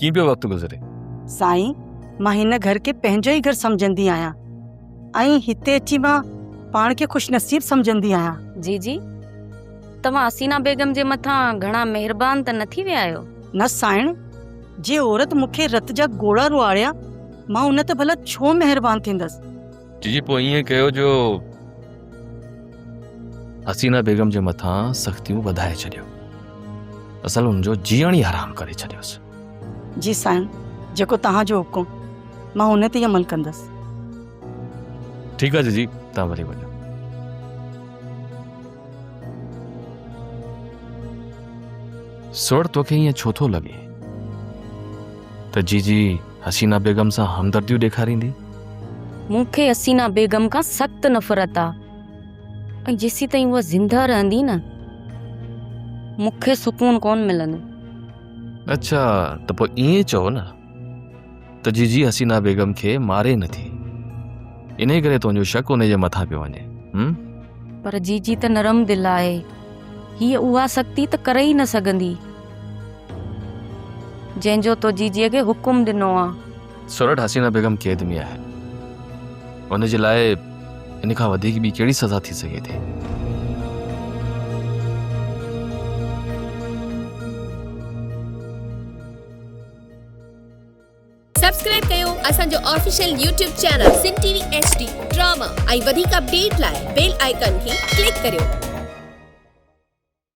कीअं पियो वक़्तु गुज़रे? साईं, मां हिन घर खे पंहिंजो ई घर सम्झंदी आहियां ऐं हिते अची मां पाण खे ख़ुशनसीब सम्झंदी आहियां। जी तव्हां हसीना बेगम जे मथां घणा महिरबान त न थी विया आहियो? न साइण, जे औरत मूंखे रत जा गोड़ा रुआड़िया, मां उन ते भला छो महिरबान थींदसि? जी पोइ ईअं कयो जो हसीना बेगम जे मथां सख़्तियूं वधाए छॾियो, असल हुनजो जीअण ई हराम करे छॾियोसि। जी साईं, जेको तव्हांजो हुकुम, मां उन ते अमल कंदसि। ठीकु आहे जी, तव्हां वरी वञो। सोड़ तोखे ईअं छो थो लॻे त जीजी हसीना बेगम सां हमदर्दियूं ॾेखारींदी? मूंखे हसीना बेगम खां सख़्त नफ़रत आहे ऐं जेसी ताईं उहा ज़िंदा रहंदी न, मूंखे सुकून कोन मिलंदो। अच्छा, त पोइ ईअं चओ न त जीजी हसीना बेगम खे मारे नथी, इन करे तुंहिंजो शक उन जे मथां पियो वञे। पर जीजी त नरम दिल आहे, हीअ उहा सख़्ती त करे ई न सघंदी जंहिंजो तो जीजीअ खे हुकुम ॾिनो आहे। सोरठ हसीना बेगम कैद में आहे, उन जे लाइ इन खां वधीक ॿी कहिड़ी सज़ा थी सघे थी? सब्सक्राइब कयो असांजो ऑफिशियल यूट्यूब चैनल सिन टीवी HD ड्रामा ऐं वधीक अपडेट लाइ बेल आइकन खे क्लिक करियो।